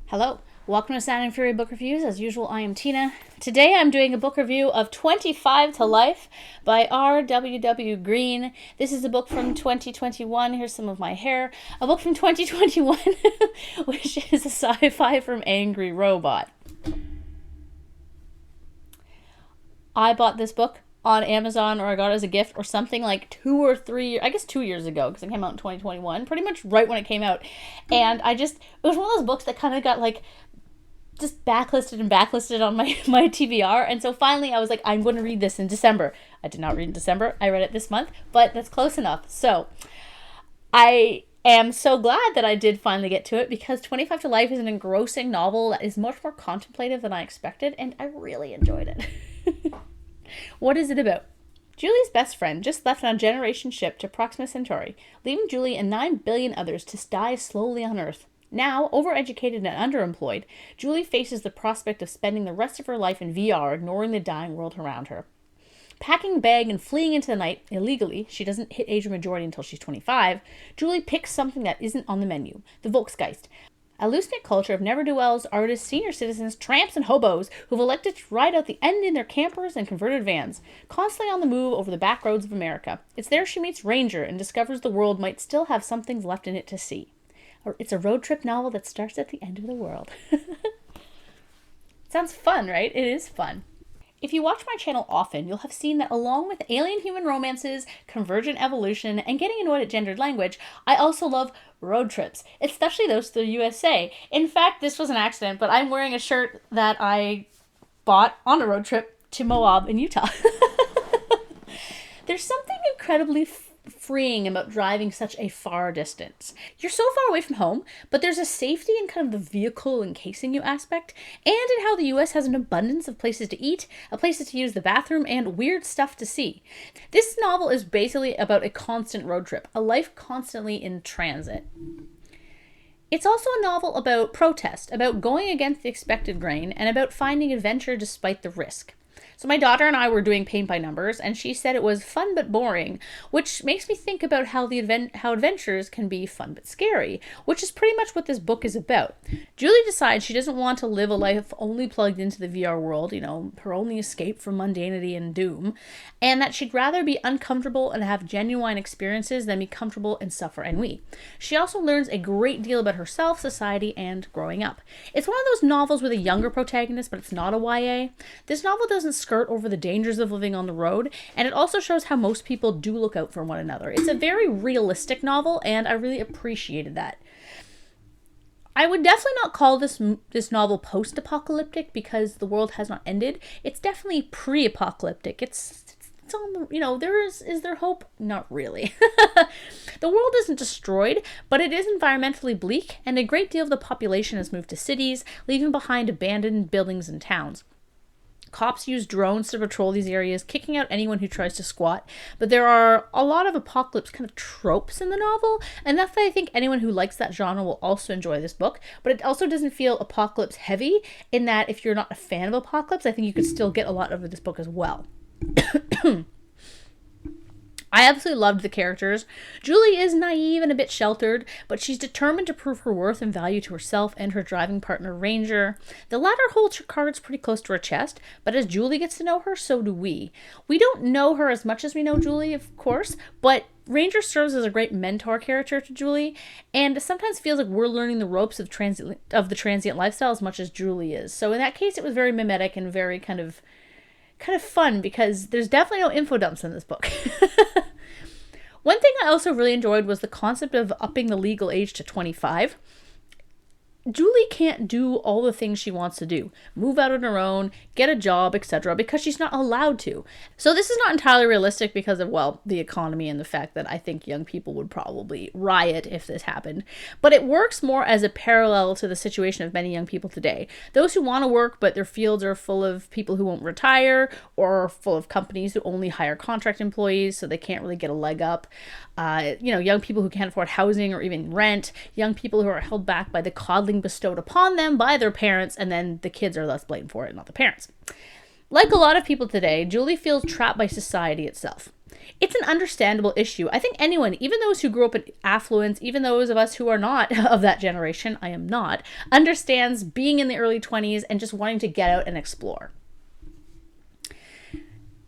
Hello, welcome to Sound and Fury Book Reviews. As usual, I am Tina. Today I'm doing a book review of 25 to Life by R.W.W. Green. This is a book from 2021. Here's some of my hair. A book from 2021, which is a sci-fi from Angry Robot. I bought this book on Amazon, or I got it as a gift or something like 2 years ago, because it came out in 2021, pretty much right when it came out. And it was one of those books that kind of got like just backlisted on my TBR. And so finally I was like, I'm going to read this in December. I did not read in December. I read it this month, but that's close enough. So I am so glad that I did finally get to it, because 25 to Life is an engrossing novel that is much more contemplative than I expected, and I really enjoyed it. What is it about? Julie's best friend just left on a generation ship to Proxima Centauri, leaving Julie and 9 billion others to die slowly on Earth. Now, overeducated and underemployed, Julie faces the prospect of spending the rest of her life in VR, ignoring the dying world around her. Packing a bag and fleeing into the night illegally — she doesn't hit age of majority until she's 25 — Julie picks something that isn't on the menu: the Volksgeist, a loose-knit culture of ne'er-do-wells, artists, senior citizens, tramps, and hobos who've elected to ride out the end in their campers and converted vans, constantly on the move over the back roads of America. It's there she meets Ranger and discovers the world might still have some things left in it to see. It's a road trip novel that starts at the end of the world. Sounds fun, right? It is fun. If you watch my channel often, you'll have seen that along with alien-human romances, convergent evolution, and getting annoyed at gendered language, I also love road trips, especially those to the USA. In fact, this was an accident, but I'm wearing a shirt that I bought on a road trip to Moab in Utah. There's something incredibly freeing about driving such a far distance. You're so far away from home, but there's a safety in kind of the vehicle encasing you aspect, and in how the US has an abundance of places to eat, places to use the bathroom, and weird stuff to see. This novel is basically about a constant road trip, a life constantly in transit. It's also a novel about protest, about going against the expected grain, and about finding adventure despite the risk. So my daughter and I were doing paint by numbers, and she said it was fun but boring, which makes me think about how adventures can be fun but scary, which is pretty much what this book is about. Julie decides she doesn't want to live a life only plugged into the VR world, her only escape from mundanity and doom, and that she'd rather be uncomfortable and have genuine experiences than be comfortable and suffer ennui. She also learns a great deal about herself, society, and growing up. It's one of those novels with a younger protagonist, but it's not a YA. This novel doesn't skirt over the dangers of living on the road, and it also shows how most people do look out for one another. It's a very realistic novel, and I really appreciated that. I would definitely not call this novel post-apocalyptic, because the world has not ended. It's definitely pre-apocalyptic. It's on the, is there hope? Not really. The world isn't destroyed, but it is environmentally bleak, and a great deal of the population has moved to cities, leaving behind abandoned buildings and towns. Cops use drones to patrol these areas, kicking out anyone who tries to squat. But there are a lot of apocalypse kind of tropes in the novel, and that's why I think anyone who likes that genre will also enjoy this book. But it also doesn't feel apocalypse heavy, in that if you're not a fan of apocalypse, I think you could still get a lot out of this book as well. I absolutely loved the characters. Julie is naive and a bit sheltered, but she's determined to prove her worth and value to herself and her driving partner, Ranger. The latter holds her cards pretty close to her chest, but as Julie gets to know her, so do we. We don't know her as much as we know Julie, of course, but Ranger serves as a great mentor character to Julie, and sometimes feels like we're learning the ropes of the transient lifestyle as much as Julie is. So in that case, it was very mimetic and very kind of fun, because there's definitely no info dumps in this book. One thing I also really enjoyed was the concept of upping the legal age to 25. Julie can't do all the things she wants to do, move out on her own, get a job, etc., because she's not allowed to. So this is not entirely realistic because of, the economy and the fact that I think young people would probably riot if this happened. But it works more as a parallel to the situation of many young people today. Those who want to work, but their fields are full of people who won't retire, or full of companies who only hire contract employees, so they can't really get a leg up. Young people who can't afford housing or even rent, young people who are held back by the coddling bestowed upon them by their parents, and then the kids are thus blamed for it, not the parents. Like a lot of people today, Julie feels trapped by society itself. it's an understandable issue. I think anyone, even those who grew up in affluence, even those of us who are not of that generation, I am not, understands being in the early 20s and just wanting to get out and explore.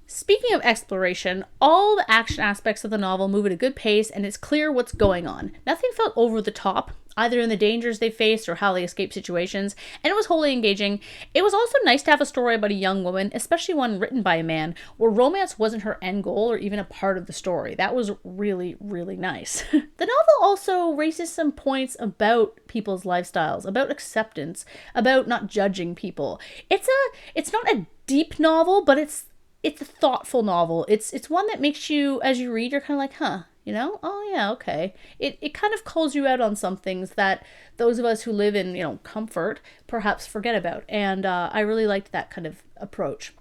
Speaking of exploration, all the action aspects of the novel move at a good pace, and it's clear what's going on. Nothing felt over the top, either in the dangers they faced or how they escaped situations, and it was wholly engaging. It was also nice to have a story about a young woman, especially one written by a man, where romance wasn't her end goal or even a part of the story. That was really, really nice. The novel also raises some points about people's lifestyles, about acceptance, about not judging people. It's not a deep novel, but it's a thoughtful novel. It's one that makes you, as you read, you're kind of like, huh, oh yeah, okay. It kind of calls you out on some things that those of us who live in, comfort perhaps forget about. And I really liked that kind of approach.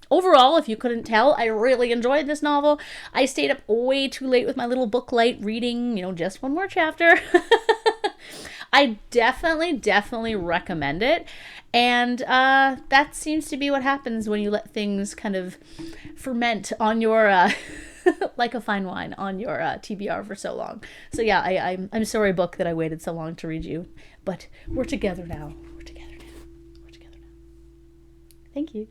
Overall, if you couldn't tell, I really enjoyed this novel. I stayed up way too late with my little book light reading, just one more chapter. I definitely recommend it. And that seems to be what happens when you let things kind of ferment on your, like a fine wine, on your TBR for so long. So yeah, I'm sorry, book, that I waited so long to read you. But we're together now. We're together now. Thank you.